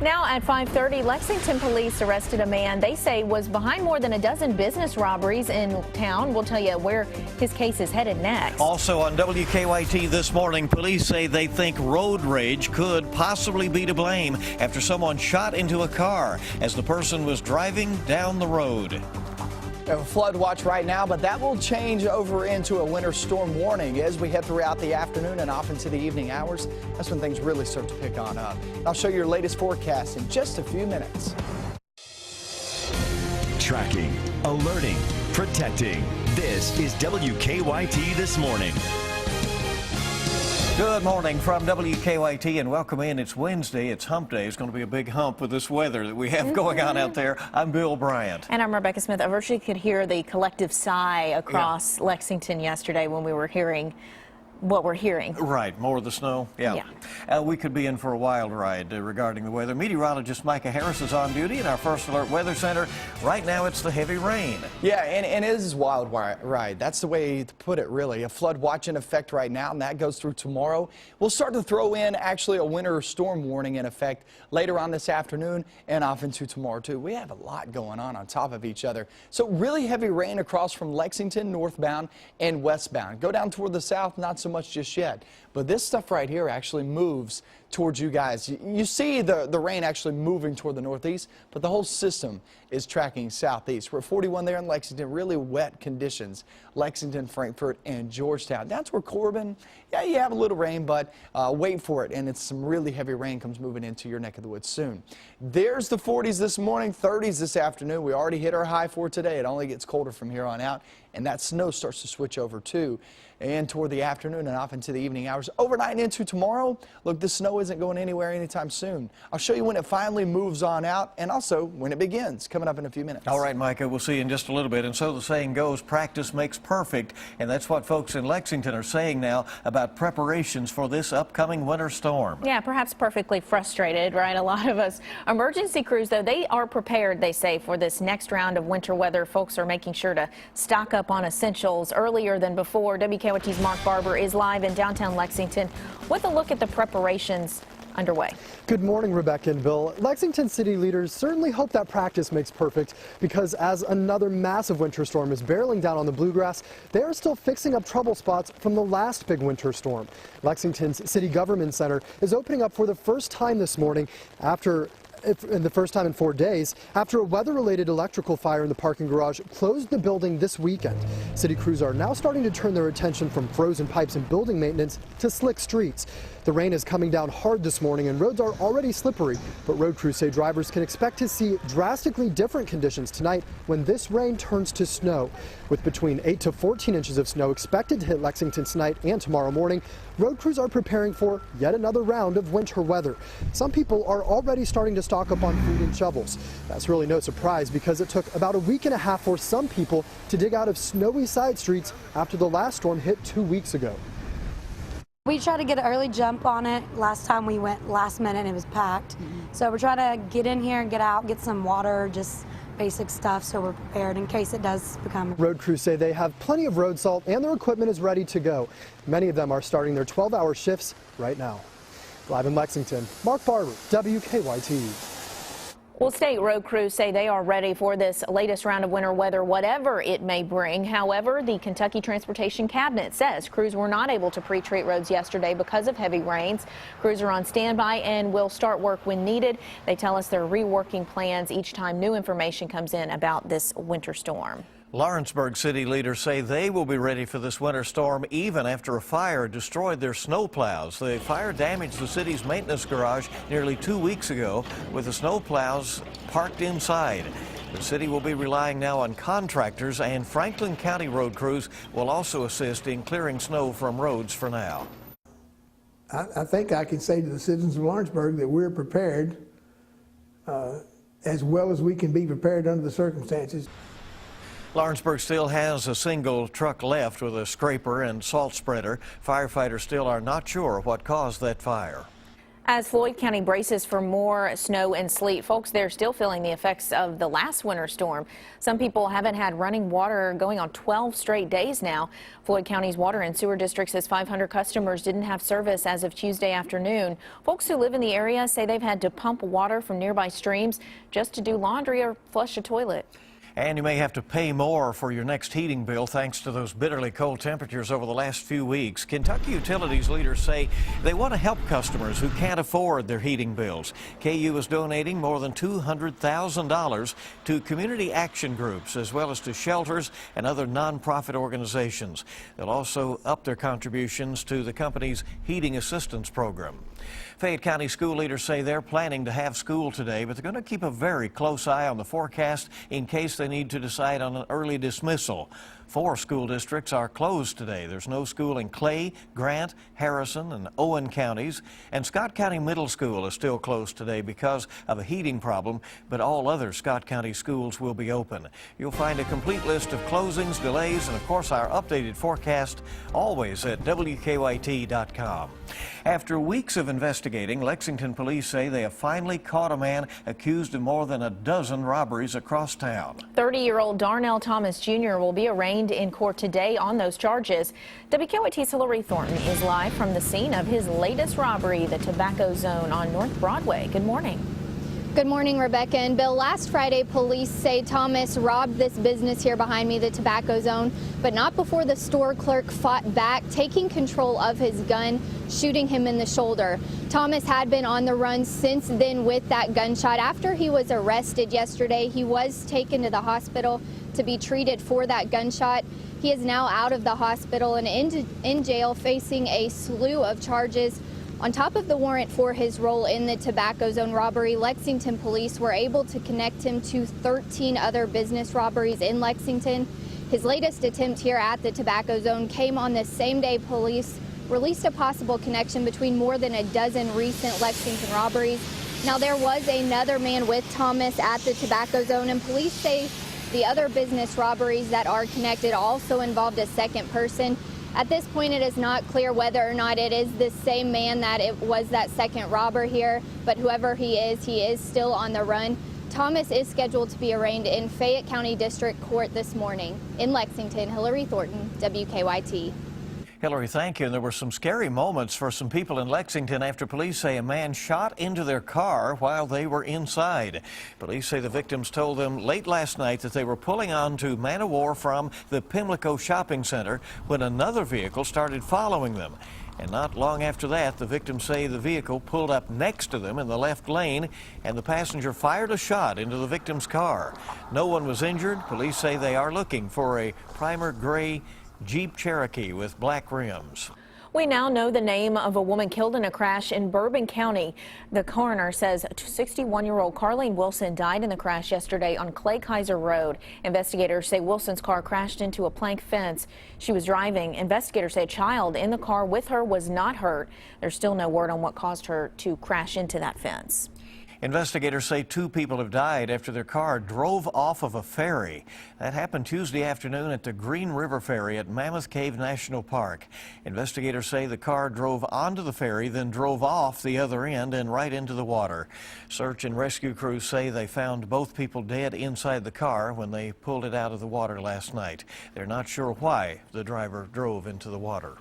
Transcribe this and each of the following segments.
Now at 5:30, Lexington police arrested a man they say was behind more than a dozen business robberies in town. We'll tell you where his case is headed next. Also on WKYT this morning, police say they think road rage could possibly be to blame after someone shot into a car as the person was driving down the road. We have a flood watch right now, but that will change over into a winter storm warning as we head throughout the afternoon and off into the evening hours. That's when things really start to pick on up. I'll show you your latest forecast in just a few minutes. Tracking, alerting, protecting. This is WKYT This Morning. Good morning from WKYT and welcome in. It's Wednesday. It's hump day. It's going to be a big hump with this weather that we have going on out there. I'm Bill Bryant. And I'm Rebecca Smith. I virtually could hear the collective sigh across Lexington yesterday when we were hearing what we're hearing. Right, more of the snow. Yeah. We could be in for a wild ride regarding the weather. Meteorologist Micah Harris is on duty in our First Alert Weather Center. Right now it's the heavy rain. Yeah, and it is a wild ride. That's the way to put it, really. A flood watch in effect right now, and that goes through tomorrow. We'll start to throw in actually a winter storm warning in effect later on this afternoon and off into tomorrow, too. We have a lot going on top of each other. So really heavy rain across from Lexington northbound and westbound. Go down toward the south, not so much just yet, but this stuff right here actually moves towards you guys. You see the rain actually moving toward the northeast, but the whole system is tracking southeast. We're at 41 there in Lexington, really wet conditions. Lexington, Frankfort, and Georgetown. Down toward Corbin, yeah, you have a little rain, but wait for it, and it's some really heavy rain comes moving into your neck of the woods soon. There's the 40s this morning, 30s this afternoon. We already hit our high for today. It only gets colder from here on out, and that snow starts to switch over too. And toward the afternoon and off into the evening hours. Overnight and into tomorrow, look, the snow isn't going anywhere anytime soon. I'll show you when it finally moves on out and also when it begins, coming up in a few minutes. All right, Micah, we'll see you in just a little bit. And so the saying goes, practice makes perfect. And that's what folks in Lexington are saying now about preparations for this upcoming winter storm. Yeah, perhaps perfectly frustrated, right? A lot of us. Emergency crews, though, they are prepared, they say, for this next round of winter weather. Folks are making sure to stock up on essentials earlier than before. WKYT's Mark Barber is live in downtown Lexington with a look at the preparations underway. Good morning, Rebecca and Bill. Lexington city leaders certainly hope that practice makes perfect because as another massive winter storm is barreling down on the bluegrass, they are still fixing up trouble spots from the last big winter storm. Lexington's City Government Center is opening up for the first time this morning in the first time in 4 days, after a weather-related electrical fire in the parking garage closed the building this weekend. City crews are now starting to turn their attention from frozen pipes and building maintenance to slick streets. The rain is coming down hard this morning and roads are already slippery, but road crews say drivers can expect to see drastically different conditions tonight when this rain turns to snow. With between 8 to 14 inches of snow expected to hit Lexington tonight and tomorrow morning, road crews are preparing for yet another round of winter weather. Some people are already starting to stock up on food and shovels. That's really no surprise because it took about a week and a half for some people to dig out of snowy side streets after the last storm hit 2 weeks ago. We tried to get an early jump on it. Last time we went last minute and it was packed. So we're trying to get in here and get out, get some water, just basic stuff so we're prepared in case it does become. Road crews say they have plenty of road salt and their equipment is ready to go. Many of them are starting their 12-hour shifts right now. Live in Lexington, Mark Barber, WKYT. Well, state road crews say they are ready for this latest round of winter weather, whatever it may bring. However, the Kentucky Transportation Cabinet says crews were not able to pre-treat roads yesterday because of heavy rains. Crews are on standby and will start work when needed. They tell us they're reworking plans each time new information comes in about this winter storm. Lawrenceburg city leaders say they will be ready for this winter storm even after a fire destroyed their snowplows. The fire damaged the city's maintenance garage nearly 2 weeks ago with the snowplows parked inside. The city will be relying now on contractors, and Franklin County road crews will also assist in clearing snow from roads for now. I think I can say to the citizens of Lawrenceburg that we're prepared as well as we can be prepared under the circumstances. Lawrenceburg still has a single truck left with a scraper and salt spreader. Firefighters still are not sure what caused that fire. As Floyd County braces for more snow and sleet, folks there still feeling the effects of the last winter storm. Some people haven't had running water going on 12 straight days now. Floyd County's Water and Sewer District says 500 customers didn't have service as of Tuesday afternoon. Folks who live in the area say they've had to pump water from nearby streams just to do laundry or flush a toilet. And you may have to pay more for your next heating bill thanks to those bitterly cold temperatures over the last few weeks. Kentucky utilities leaders say they want to help customers who can't afford their heating bills. KU is donating more than $200,000 to community action groups as well as to shelters and other nonprofit organizations. They'll also up their contributions to the company's heating assistance program. Fayette County school leaders say they're planning to have school today, but they're going to keep a very close eye on the forecast in case they need to decide on an early dismissal. 4 school districts are closed today. There's no school in Clay, Grant, Harrison, and Owen counties. And Scott County Middle School is still closed today because of a heating problem, but all other Scott County schools will be open. You'll find a complete list of closings, delays, and of course our updated forecast always at WKYT.com. After weeks of investigating, Lexington police say they have finally caught a man accused of more than a dozen robberies across town. 30-year-old Darnell Thomas Jr. will be arraigned in court today on those charges. WKYT's Hillary Thornton is live from the scene of his latest robbery, the Tobacco Zone on North Broadway. Good morning. Good morning, Rebecca and Bill. Last Friday, police say Thomas robbed this business here behind me, the Tobacco Zone, but not before the store clerk fought back, taking control of his gun, shooting him in the shoulder. Thomas had been on the run since then with that gunshot. After he was arrested yesterday, he was taken to the hospital to be treated for that gunshot. He is now out of the hospital and in jail facing a slew of charges. On top of the warrant for his role in the Tobacco Zone robbery, Lexington police were able to connect him to 13 other business robberies in Lexington. His latest attempt here at the Tobacco Zone came on the same day police released a possible connection between more than a dozen recent Lexington robberies. Now, there was another man with Thomas at the Tobacco Zone, and police say the other business robberies that are connected also involved a second person. At this point, it is not clear whether or not it is the same man that it was that second robber here, but whoever he is still on the run. Thomas is scheduled to be arraigned in Fayette County District Court this morning. In Lexington, Hillary Thornton, WKYT. Hillary, thank you. And there were some scary moments for some people in Lexington after police say a man shot into their car while they were inside. Police say the victims told them late last night that they were pulling onto Man o' War from the Pimlico Shopping Center when another vehicle started following them. And not long after that, the victims say the vehicle pulled up next to them in the left lane, and the passenger fired a shot into the victim's car. No one was injured. Police say they are looking for a primer gray Jeep Cherokee with black rims. We now know the name of a woman killed in a crash in Bourbon County. The coroner says 61-year-old Carlene Wilson died in the crash yesterday on Clay Kaiser Road. Investigators say Wilson's car crashed into a plank fence. She was driving. Investigators say a child in the car with her was not hurt. There's still no word on what caused her to crash into that fence. Investigators say 2 people have died after their car drove off of a ferry. That happened Tuesday afternoon at the Green River Ferry at Mammoth Cave National Park. Investigators say the car drove onto the ferry, then drove off the other end and right into the water. Search and rescue crews say they found both people dead inside the car when they pulled it out of the water last night. They're not sure why the driver drove into the water.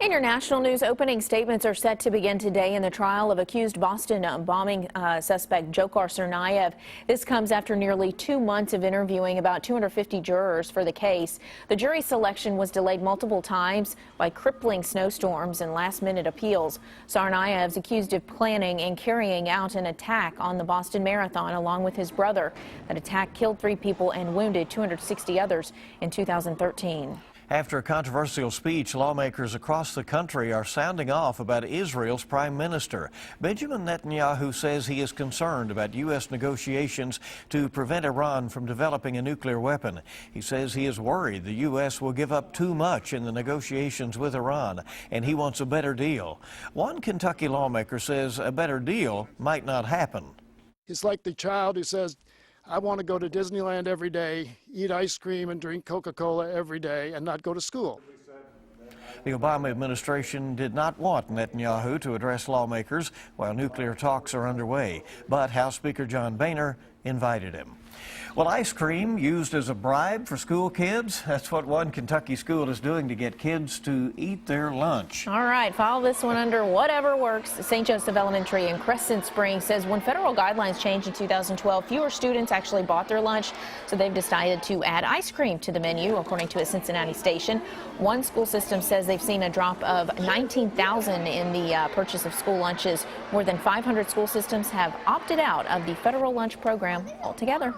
In your national news, opening statements are set to begin today in the trial of accused Boston bombing suspect Dzhokhar Tsarnaev. This comes after nearly 2 months of interviewing about 250 jurors for the case. The jury selection was delayed multiple times by crippling snowstorms and last-minute appeals. Tsarnaev is accused of planning and carrying out an attack on the Boston Marathon along with his brother. That attack killed 3 people and wounded 260 others in 2013. After a controversial speech, lawmakers across the country are sounding off about Israel's prime minister. Benjamin Netanyahu says he is concerned about U.S. negotiations to prevent Iran from developing a nuclear weapon. He says he is worried the U.S. will give up too much in the negotiations with Iran, and he wants a better deal. One Kentucky lawmaker says a better deal might not happen. It's like the child who says, I want to go to Disneyland every day, eat ice cream and drink Coca-Cola every day, and not go to school. The Obama administration did not want Netanyahu to address lawmakers while nuclear talks are underway, but House Speaker John Boehner invited him. Well, ice cream used as a bribe for school kids? That's what one Kentucky school is doing to get kids to eat their lunch. All right, file this one under whatever works. St. Joseph Elementary in Crescent Springs says when federal guidelines changed in 2012, fewer students actually bought their lunch, so they've decided to add ice cream to the menu, according to a Cincinnati station. One school system says they've seen a drop of 19,000 in the purchase of school lunches. More than 500 school systems have opted out of the federal lunch program altogether.